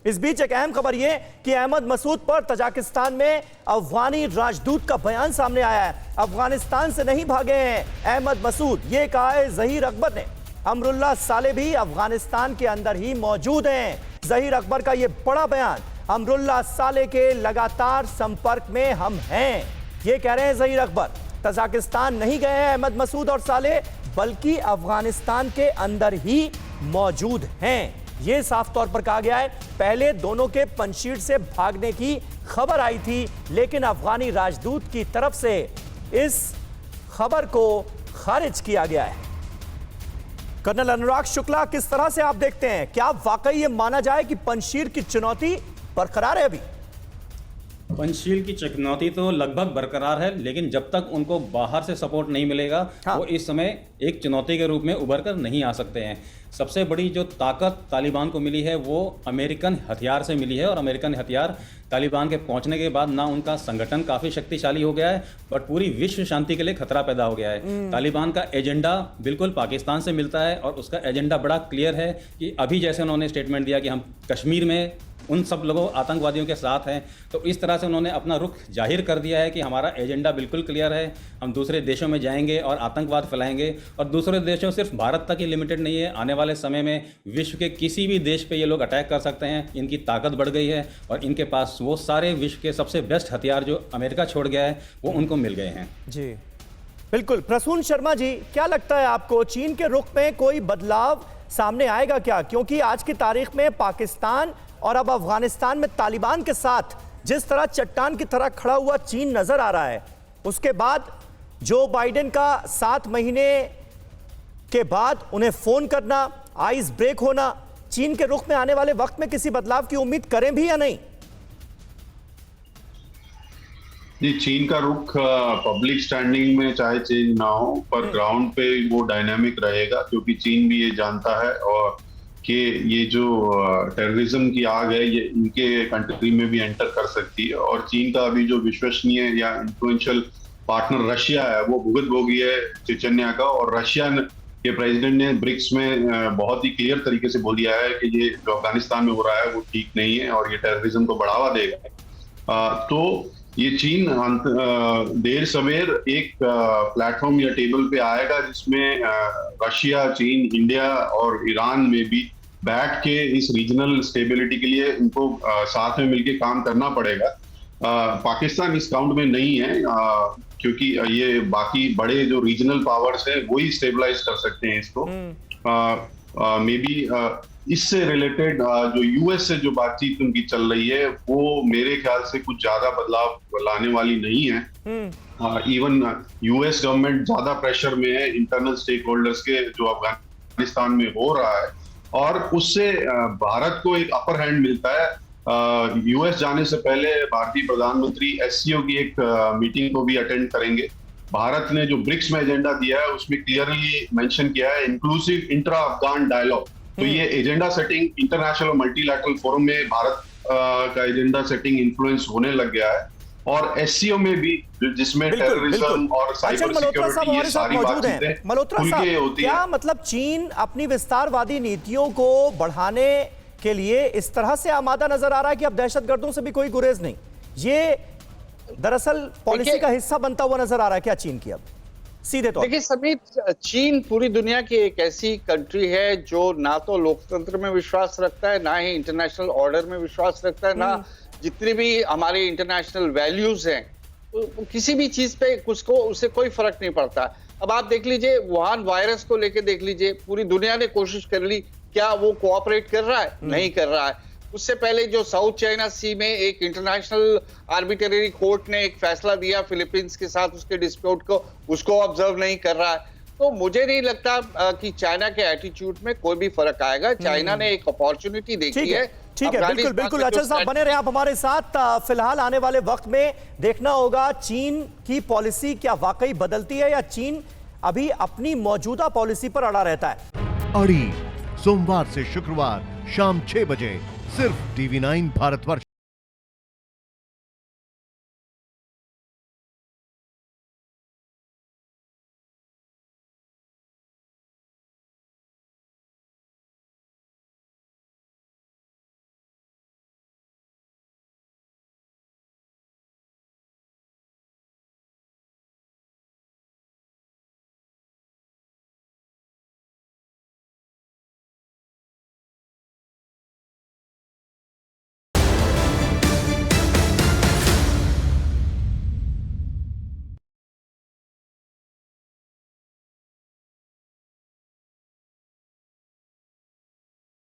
इस बीच एक अहम खबर यह कि अहमद मसूद पर तजाकिस्तान में अफगानी राजदूत का बयान सामने आया है। अफगानिस्तान से नहीं भागे हैं अहमद मसूद, ये कहा है जहीर अकबर ने। अमरुल्लाह साले भी अफगानिस्तान के अंदर ही मौजूद हैं। जहीर अकबर का यह बड़ा बयान, अमरुल्लाह साले के लगातार संपर्क में हम हैं, ये कह रहे हैं जहीर अकबर। तजाकिस्तान नहीं गए हैं अहमद मसूद और साले, बल्कि अफगानिस्तान के अंदर ही मौजूद हैं, यह साफ तौर पर कहा गया है। पहले दोनों के पंजशीर से भागने की खबर आई थी, लेकिन अफगानी राजदूत की तरफ से इस खबर को खारिज किया गया है। कर्नल अनुराग शुक्ला, किस तरह से आप देखते हैं, क्या वाकई यह माना जाए कि पंजशीर की चुनौती बरकरार है? अभी पंचशील की चुनौती तो लगभग बरकरार है, लेकिन जब तक उनको बाहर से सपोर्ट नहीं मिलेगा वो इस समय एक चुनौती के रूप में उभर कर नहीं आ सकते हैं। सबसे बड़ी जो ताकत तालिबान को मिली है वो अमेरिकन हथियार से मिली है, और अमेरिकन हथियार तालिबान के पहुंचने के बाद ना उनका संगठन काफ़ी शक्तिशाली हो गया है, बट पूरी विश्व शांति के लिए खतरा पैदा हो गया है। तालिबान का एजेंडा बिल्कुल पाकिस्तान से मिलता है, और उसका एजेंडा बड़ा क्लियर है कि अभी जैसे उन्होंने स्टेटमेंट दिया कि हम कश्मीर में उन सब लोगों आतंकवादियों के साथ हैं, तो इस तरह से उन्होंने अपना रुख जाहिर कर दिया है कि हमारा एजेंडा बिल्कुल क्लियर है, हम दूसरे देशों में जाएंगे और आतंकवाद फैलाएंगे। और दूसरे देशों सिर्फ भारत तक ही लिमिटेड नहीं है, आने वाले समय में विश्व के किसी भी देश पे ये लोग अटैक कर सकते हैं। इनकी ताकत बढ़ गई है और इनके पास वो सारे विश्व के सबसे बेस्ट हथियार जो अमेरिका छोड़ गया है वो उनको मिल गए हैं। जी बिल्कुल। प्रसून शर्मा जी, क्या लगता है आपको, चीन के रुख में कोई बदलाव सामने आएगा क्या? क्योंकि आज की तारीख में पाकिस्तान और अब अफगानिस्तान में तालिबान के साथ जिस तरह चट्टान की तरह खड़ा हुआ चीन नजर आ रहा है, उसके बाद जो बाइडेन का 7 महीने के बाद उन्हें फोन करना, आइस ब्रेक होना, चीन के रुख में आने वाले वक्त में किसी बदलाव की उम्मीद करें भी या नहीं? जी, चीन का रुख पब्लिक स्टैंडिंग में चाहे चेंज ना हो, पर ग्राउंड पे वो डायनामिक रहेगा, क्योंकि चीन भी ये जानता है और कि ये जो टेररिज्म की आग है ये इनके कंट्री में भी एंटर कर सकती है। और चीन का अभी जो विश्वसनीय या इन्फ्लुएंशियल पार्टनर रशिया है वो भुगत-भोगी है चेचन्या का, और रशिया के प्रेसिडेंट ने ब्रिक्स में बहुत ही क्लियर तरीके से बोल दिया है कि ये जो अफगानिस्तान में हो रहा है वो ठीक नहीं है और ये टेररिज्म को बढ़ावा देगा। तो ये चीन देर सवेर एक प्लेटफॉर्म या टेबल पे आएगा जिसमें रशिया, चीन, इंडिया और ईरान में भी बैठ के इस रीजनल स्टेबिलिटी के लिए इनको साथ में मिलके काम करना पड़ेगा। पाकिस्तान इस काउंट में नहीं है, क्योंकि ये बाकी बड़े जो रीजनल पावर्स है वही स्टेबलाइज कर सकते हैं इसको। मे बी इससे रिलेटेड जो यूएस से जो बातचीत उनकी चल रही है वो मेरे ख्याल से कुछ ज्यादा बदलाव लाने वाली नहीं है। इवन यूएस गवर्नमेंट ज्यादा प्रेशर में है इंटरनल स्टेक होल्डर्स के जो अफगानिस्तान में हो रहा है, और उससे भारत को एक अपर हैंड मिलता है। यूएस जाने से पहले भारतीय प्रधानमंत्री एससीओ की एक मीटिंग को भी अटेंड करेंगे। भारत ने जो ब्रिक्स में एजेंडा दिया है उसमें क्लियरली मेंशन किया है इंक्लूसिव इंट्रा अफगान डायलॉग। तो ये एजेंडा सेटिंग इंटरनेशनल और मल्टीलैटरल फोरम में भारत का एजेंडा सेटिंग इन्फ्लुएंस होने लग गया है, और एससीओ में भी जिसमें टेररिज्म और साइबर सिक्योरिटी ये सारी बातें मल्होत्रा साहब, क्या मतलब चीन अपनी विस्तारवादी नीतियों को बढ़ाने के लिए इस तरह से आमादा नजर आ रहा है कि अब दहशतगर्दों से भी कोई गुरेज नहीं, ये दरअसल पॉलिसी का हिस्सा बनता हुआ नजर आ रहा है क्या चीन की? अब सीधे तौर देखिए समीप, चीन पूरी दुनिया की एक ऐसी कंट्री है जो ना तो लोकतंत्र में विश्वास रखता है, ना ही इंटरनेशनल ऑर्डर में विश्वास रखता है, ना जितनी भी हमारे इंटरनेशनल वैल्यूज हैं, तो किसी भी चीज पे उसको उससे कोई फर्क नहीं पड़ता। अब आप देख लीजिए वुहान वायरस को लेके देख लीजिए, पूरी दुनिया ने कोशिश कर ली, क्या वो कोऑपरेट कर रहा है? नहीं कर रहा है। उससे पहले जो साउथ चाइना सी में एक इंटरनेशनल आर्बिट्रेरी कोर्ट ने एक फैसला दिया फिलीपींस के साथ उसके डिस्प्यूट को, उसको ऑब्जर्व नहीं कर रहा है। तो मुझे नहीं लगता कि चाइना के एटीट्यूड में कोई भी फर्क आएगा। चाइना ने एक अपॉर्चुनिटी देखी है। ठीक है, बिल्कुल बिल्कुल। अच्छा साहब बने रहे आप हमारे साथ। फिलहाल आने वाले वक्त में देखना होगा चीन की पॉलिसी क्या वाकई बदलती है या चीन अभी अपनी मौजूदा पॉलिसी पर अड़ा रहता है। अड़ी सोमवार से शुक्रवार शाम 6 बजे सिर्फ TV9 भारतवर्ष